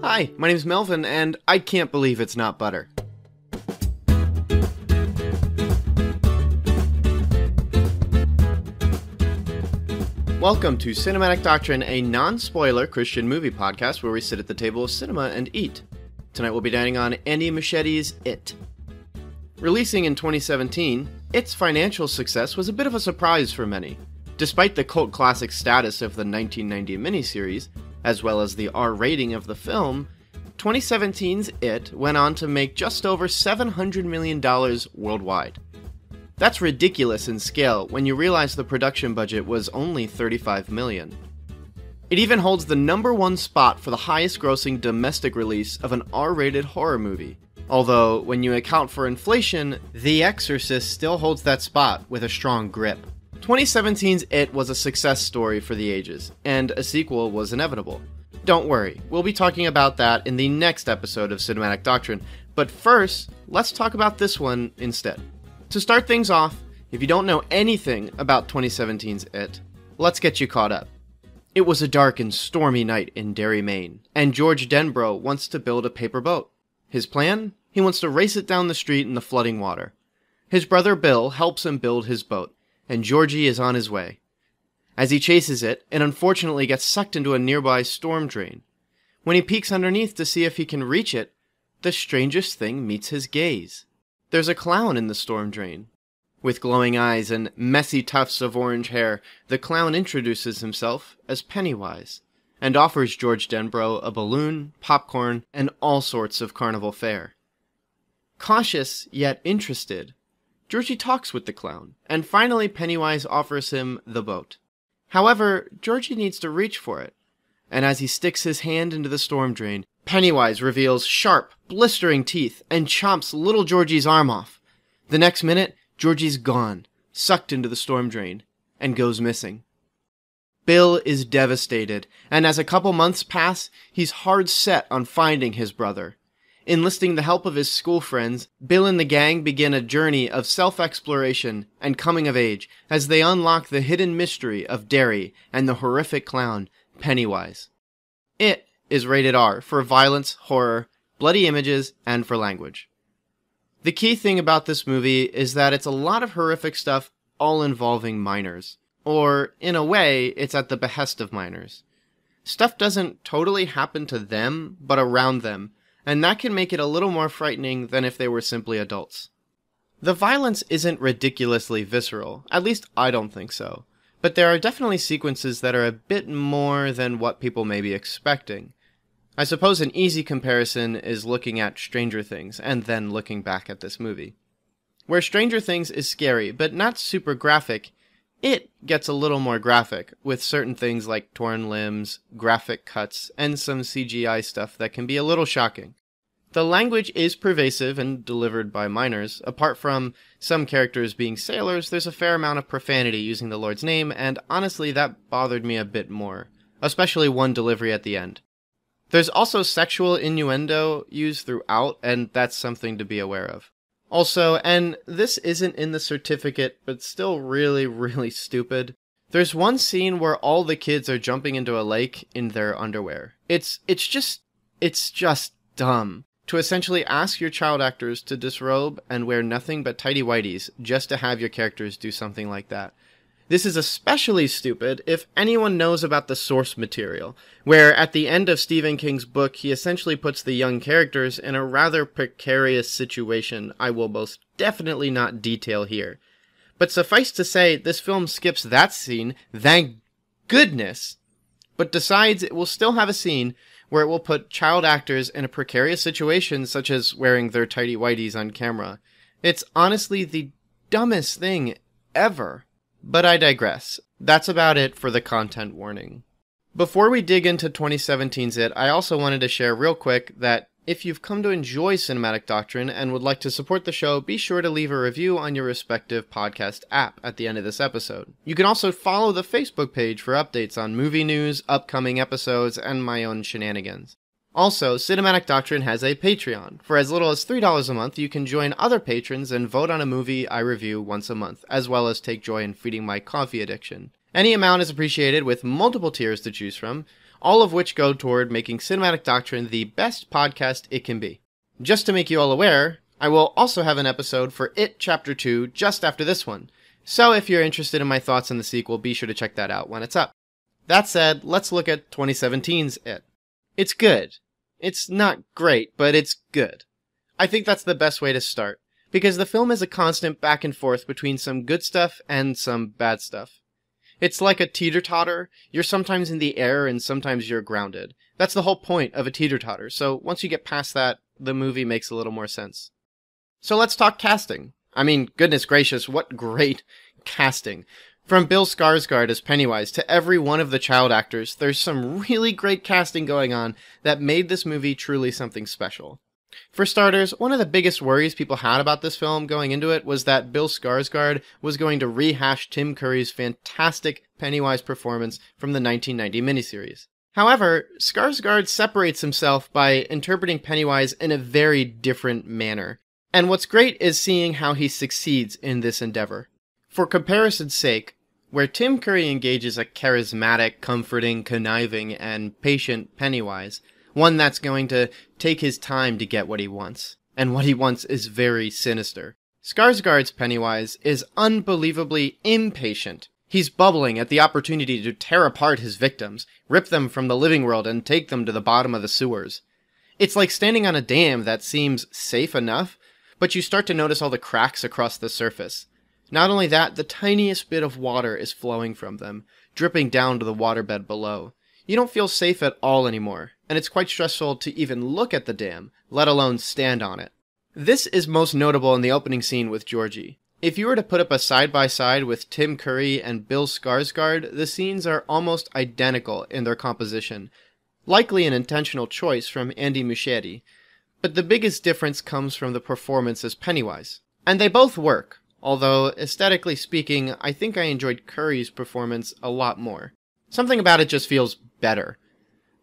Hi, my name's Melvin, and I can't believe it's not butter. Welcome to Cinematic Doctrine, a non-spoiler Christian movie podcast where we sit at the table of cinema and eat. Tonight we'll be dining on Andy Muschietti's It. Releasing in 2017, It's financial success was a bit of a surprise for many. Despite the cult classic status of the 1990 miniseries, as well as the R rating of the film, 2017's It went on to make just over $700 million worldwide. That's ridiculous in scale when you realize the production budget was only $35 million. It even holds the #1 spot for the highest grossing domestic release of an R-rated horror movie. Although, when you account for inflation, The Exorcist still holds that spot with a strong grip. 2017's It was a success story for the ages, and a sequel was inevitable. Don't worry, we'll be talking about that in the next episode of Cinematic Doctrine, but first, let's talk about this one instead. To start things off, if you don't know anything about 2017's It, let's get you caught up. It was a dark and stormy night in Derry, Maine, and George Denbrough wants to build a paper boat. His plan? He wants to race it down the street in the flooding water. His brother Bill helps him build his boat, and Georgie is on his way. As he chases it unfortunately gets sucked into a nearby storm drain. When he peeks underneath to see if he can reach it, the strangest thing meets his gaze. There's a clown in the storm drain. With glowing eyes and messy tufts of orange hair, the clown introduces himself as Pennywise, and offers George Denbrough a balloon, popcorn, and all sorts of carnival fare. Cautious, yet interested, Georgie talks with the clown, and finally Pennywise offers him the boat. However, Georgie needs to reach for it, and as he sticks his hand into the storm drain, Pennywise reveals sharp, blistering teeth and chomps little Georgie's arm off. The next minute, Georgie's gone, sucked into the storm drain, and goes missing. Bill is devastated, and as a couple months pass, he's hard set on finding his brother. Enlisting the help of his school friends, Bill and the gang begin a journey of self-exploration and coming of age as they unlock the hidden mystery of Derry and the horrific clown, Pennywise. It is rated R for violence, horror, bloody images, and for language. The key thing about this movie is that it's a lot of horrific stuff all involving minors. Or, in a way, it's at the behest of minors. Stuff doesn't totally happen to them, but around them, and that can make it a little more frightening than if they were simply adults. The violence isn't ridiculously visceral, at least I don't think so, but there are definitely sequences that are a bit more than what people may be expecting. I suppose an easy comparison is looking at Stranger Things and then looking back at this movie. Where Stranger Things is scary, but not super graphic, It gets a little more graphic, with certain things like torn limbs, graphic cuts, and some CGI stuff that can be a little shocking. The language is pervasive and delivered by minors. Apart from some characters being sailors, there's a fair amount of profanity using the Lord's name, and honestly that bothered me a bit more, especially one delivery at the end. There's also sexual innuendo used throughout, and that's something to be aware of. Also, and this isn't in the certificate, but still really stupid, there's one scene where all the kids are jumping into a lake in their underwear. It's just dumb. To essentially ask your child actors to disrobe and wear nothing but tighty-whities just to have your characters do something like that. This is especially stupid if anyone knows about the source material, where at the end of Stephen King's book he essentially puts the young characters in a rather precarious situation I will most definitely not detail here. But suffice to say, this film skips that scene, thank goodness, but decides it will still have a scene where it will put child actors in a precarious situation such as wearing their tighty-whities on camera. It's honestly the dumbest thing ever. But I digress. That's about it for the content warning. Before we dig into 2017's It, I also wanted to share real quick that if you've come to enjoy Cinematic Doctrine and would like to support the show, be sure to leave a review on your respective podcast app at the end of this episode. You can also follow the Facebook page for updates on movie news, upcoming episodes, and my own shenanigans. Also, Cinematic Doctrine has a Patreon. For as little as $3 a month, you can join other patrons and vote on a movie I review once a month, as well as take joy in feeding my coffee addiction. Any amount is appreciated with multiple tiers to choose from. all of which go toward making Cinematic Doctrine the best podcast it can be. Just to make you all aware, I will also have an episode for It Chapter 2 just after this one, so if you're interested in my thoughts on the sequel, be sure to check that out when it's up. That said, let's look at 2017's It. It's good. It's not great, but it's good. I think that's the best way to start, because the film is a constant back and forth between some good stuff and some bad stuff. It's like a teeter-totter. You're sometimes in the air and sometimes you're grounded. That's the whole point of a teeter-totter, so once you get past that, the movie makes a little more sense. So let's talk casting. I mean, goodness gracious, what great casting. From Bill Skarsgård as Pennywise to every one of the child actors, there's some really great casting going on that made this movie truly something special. For starters, one of the biggest worries people had about this film going into it was that Bill Skarsgård was going to rehash Tim Curry's fantastic Pennywise performance from the 1990 miniseries. However, Skarsgård separates himself by interpreting Pennywise in a very different manner. And what's great is seeing how he succeeds in this endeavor. For comparison's sake, where Tim Curry engages a charismatic, comforting, conniving, and patient Pennywise, one that's going to take his time to get what he wants. And what he wants is very sinister. Skarsgård's Pennywise is unbelievably impatient. He's bubbling at the opportunity to tear apart his victims, rip them from the living world, and take them to the bottom of the sewers. It's like standing on a dam that seems safe enough, but you start to notice all the cracks across the surface. Not only that, the tiniest bit of water is flowing from them, dripping down to the waterbed below. You don't feel safe at all anymore, and it's quite stressful to even look at the dam, let alone stand on it. This is most notable in the opening scene with Georgie. If you were to put up a side-by-side with Tim Curry and Bill Skarsgård, the scenes are almost identical in their composition, likely an intentional choice from Andy Muschietti, but the biggest difference comes from the performance as Pennywise. And they both work, although, aesthetically speaking, I think I enjoyed Curry's performance a lot more. Something about it just feels better.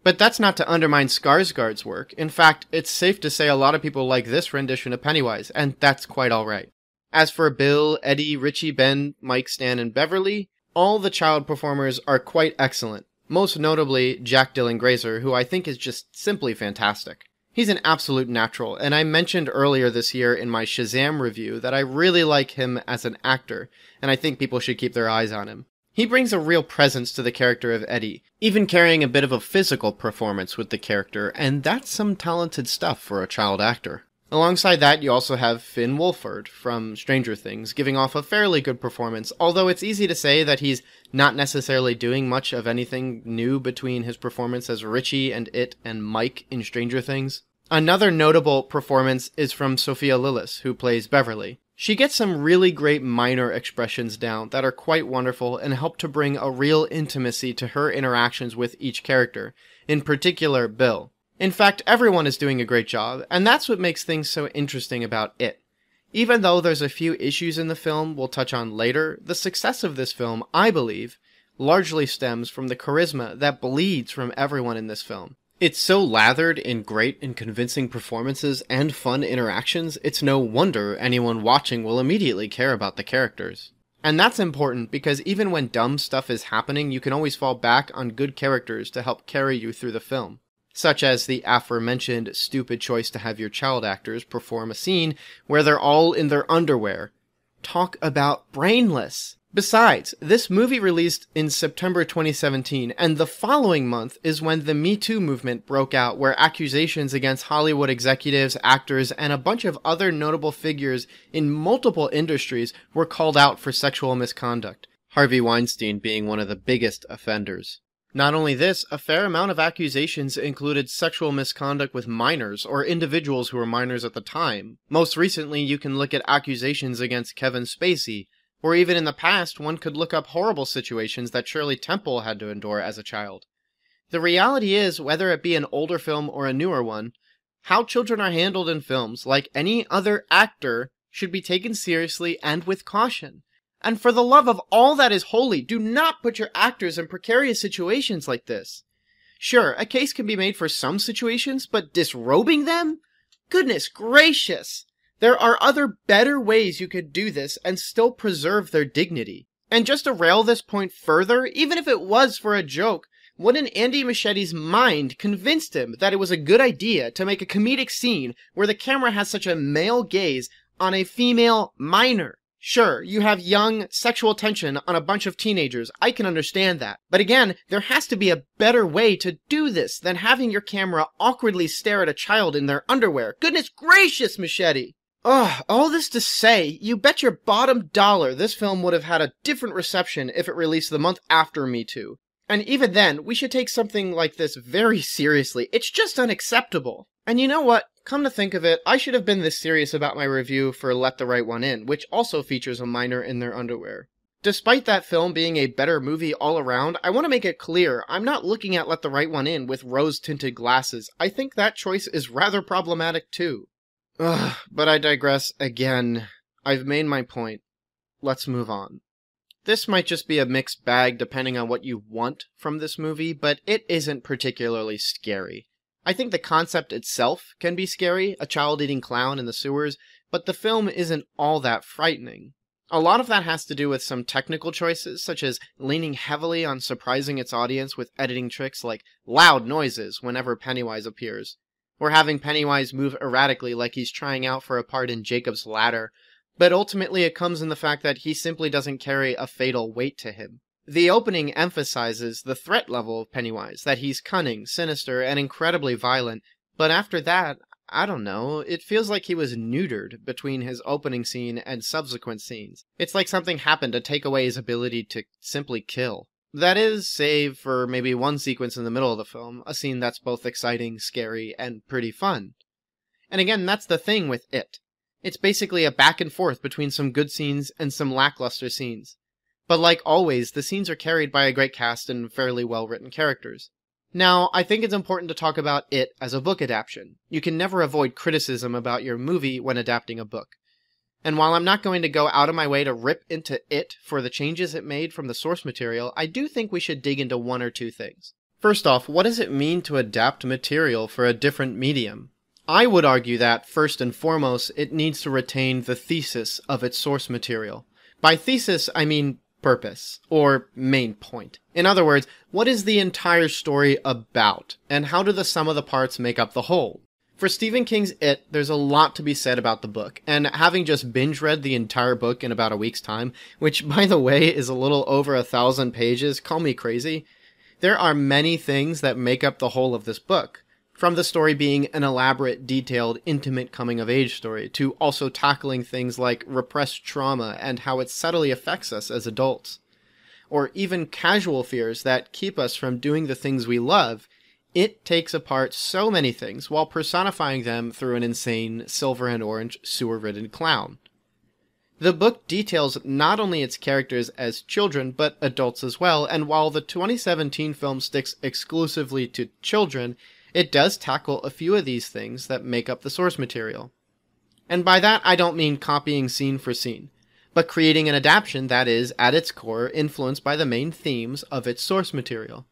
But that's not to undermine Skarsgård's work. In fact, it's safe to say a lot of people like this rendition of Pennywise, and that's quite alright. As for Bill, Eddie, Richie, Ben, Mike, Stan, and Beverly, all the child performers are quite excellent. Most notably, Jack Dylan Grazer, who I think is just simply fantastic. He's an absolute natural, and I mentioned earlier this year in my Shazam review that I really like him as an actor, and I think people should keep their eyes on him. He brings a real presence to the character of Eddie, even carrying a bit of a physical performance with the character, and that's some talented stuff for a child actor. Alongside that, you also have Finn Wolfhard from Stranger Things, giving off a fairly good performance, although it's easy to say that he's not necessarily doing much of anything new between his performance as Richie and It and Mike in Stranger Things. Another notable performance is from Sophia Lillis, who plays Beverly. She gets some really great minor expressions down that are quite wonderful and help to bring a real intimacy to her interactions with each character, in particular Bill. In fact, everyone is doing a great job, and that's what makes things so interesting about It. Even though there's a few issues in the film we'll touch on later, the success of this film, I believe, largely stems from the charisma that bleeds from everyone in this film. It's so lathered in great and convincing performances and fun interactions, it's no wonder anyone watching will immediately care about the characters. And that's important because even when dumb stuff is happening, you can always fall back on good characters to help carry you through the film. Such as the aforementioned stupid choice to have your child actors perform a scene where they're all in their underwear. Talk about brainless! Besides, this movie released in September 2017, and the following month is when the Me Too movement broke out, where accusations against Hollywood executives, actors, and a bunch of other notable figures in multiple industries were called out for sexual misconduct, Harvey Weinstein being one of the biggest offenders. Not only this, a fair amount of accusations included sexual misconduct with minors or individuals who were minors at the time. Most recently, you can look at accusations against Kevin Spacey, or even in the past, one could look up horrible situations that Shirley Temple had to endure as a child. The reality is, whether it be an older film or a newer one, how children are handled in films, like any other actor, should be taken seriously and with caution. And for the love of all that is holy, do not put your actors in precarious situations like this. Sure, a case can be made for some situations, but disrobing them? Goodness gracious! There are other better ways you could do this and still preserve their dignity. And just to rail this point further, even if it was for a joke, What in Andy Muschietti mind convinced him that it was a good idea to make a comedic scene where the camera has such a male gaze on a female minor? Sure, you have young sexual tension on a bunch of teenagers, I can understand that. But again, there has to be a better way to do this than having your camera awkwardly stare at a child in their underwear. Goodness gracious, Muschietti! Ugh, all this to say, you bet your bottom dollar this film would have had a different reception if it released the month after Me Too. And even then, we should take something like this very seriously. It's just unacceptable. And you know what? Come to think of it, I should have been this serious about my review for Let the Right One In, which also features a minor in their underwear. Despite that film being a better movie all around, I want to make it clear, I'm not looking at Let the Right One In with rose-tinted glasses. I think that choice is rather problematic too. Ugh, but I digress again. I've made my point. Let's move on. This might just be a mixed bag depending on what you want from this movie, but it isn't particularly scary. I think the concept itself can be scary, a child-eating clown in the sewers, but the film isn't all that frightening. A lot of that has to do with some technical choices, such as leaning heavily on surprising its audience with editing tricks like loud noises whenever Pennywise appears, or having Pennywise move erratically like he's trying out for a part in Jacob's Ladder, but ultimately it comes in the fact that he simply doesn't carry a fatal weight to him. The opening emphasizes the threat level of Pennywise, that he's cunning, sinister, and incredibly violent, but after that, I don't know, it feels like he was neutered between his opening scene and subsequent scenes. It's like something happened to take away his ability to simply kill. That is, save for maybe one sequence in the middle of the film, a scene that's both exciting, scary, and pretty fun. And again, that's the thing with it. It's basically a back and forth between some good scenes and some lackluster scenes. But like always, the scenes are carried by a great cast and fairly well-written characters. Now, I think it's important to talk about it as a book adaptation. You can never avoid criticism about your movie when adapting a book. And while I'm not going to go out of my way to rip into it for the changes it made from the source material, I do think we should dig into one or two things. First off, what does it mean to adapt material for a different medium? I would argue that, first and foremost, it needs to retain the thesis of its source material. By thesis, I mean purpose, or main point. In other words, what is the entire story about, and how do the sum of the parts make up the whole? For Stephen King's It, there's a lot to be said about the book, and having just binge-read the entire book in about a week's time, which, by the way, is a little over 1,000 pages, call me crazy, there are many things that make up the whole of this book. From the story being an elaborate, detailed, intimate coming-of-age story, to also tackling things like repressed trauma and how it subtly affects us as adults. Or even casual fears that keep us from doing the things we love, it takes apart so many things while personifying them through an insane, silver and orange, sewer-ridden clown. The book details not only its characters as children, but adults as well, and while the 2017 film sticks exclusively to children, it does tackle a few of these things that make up the source material. And by that, I don't mean copying scene for scene, but creating an adaptation that is, at its core, influenced by the main themes of its source material.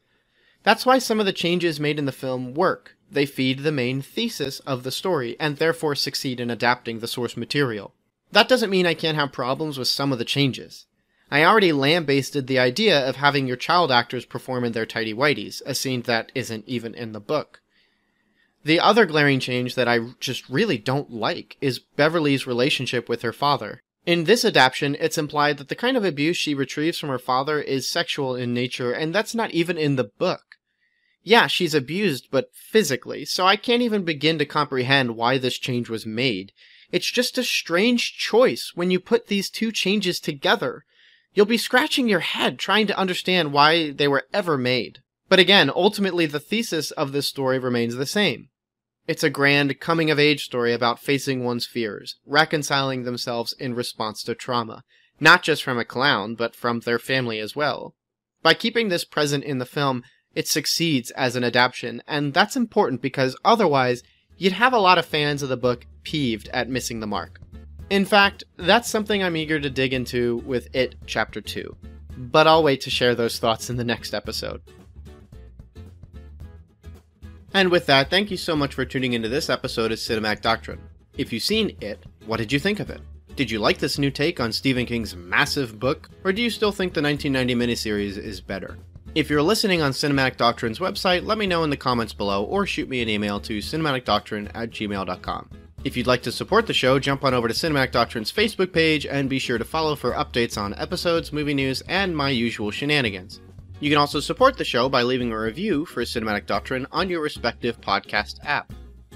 That's why some of the changes made in the film work. They feed the main thesis of the story, and therefore succeed in adapting the source material. That doesn't mean I can't have problems with some of the changes. I already lambasted the idea of having your child actors perform in their tighty-whities, a scene that isn't even in the book. The other glaring change that I just really don't like is Beverly's relationship with her father. In this adaptation, it's implied that the kind of abuse she retrieves from her father is sexual in nature, and that's not even in the book. Yeah, she's abused, but physically, so I can't even begin to comprehend why this change was made. It's just a strange choice when you put these two changes together. You'll be scratching your head trying to understand why they were ever made. But again, ultimately the thesis of this story remains the same. It's a grand coming-of-age story about facing one's fears, reconciling themselves in response to trauma, not just from a clown, but from their family as well. By keeping this present in the film, it succeeds as an adaptation, and that's important because otherwise, you'd have a lot of fans of the book peeved at missing the mark. In fact, that's something I'm eager to dig into with It Chapter 2, but I'll wait to share those thoughts in the next episode. And with that, thank you so much for tuning into this episode of Cinematic Doctrine. If you've seen It, what did you think of it? Did you like this new take on Stephen King's massive book, or do you still think the 1990 miniseries is better? If you're listening on Cinematic Doctrine's website, let me know in the comments below or shoot me an email to cinematicdoctrine@gmail.com. If you'd like to support the show, jump on over to Cinematic Doctrine's Facebook page and be sure to follow for updates on episodes, movie news, and my usual shenanigans. You can also support the show by leaving a review for Cinematic Doctrine on your respective podcast app.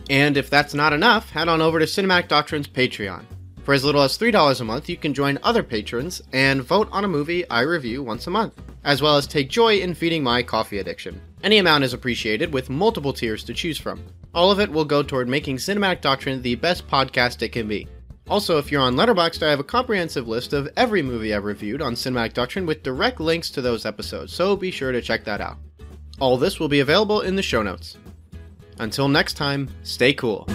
And if that's not enough, head on over to Cinematic Doctrine's Patreon. For as little as $3 a month, you can join other patrons and vote on a movie I review once a month, as well as take joy in feeding my coffee addiction. Any amount is appreciated, with multiple tiers to choose from. All of it will go toward making Cinematic Doctrine the best podcast it can be. Also, if you're on Letterboxd, I have a comprehensive list of every movie I've reviewed on Cinematic Doctrine with direct links to those episodes, so be sure to check that out. All this will be available in the show notes. Until next time, stay cool.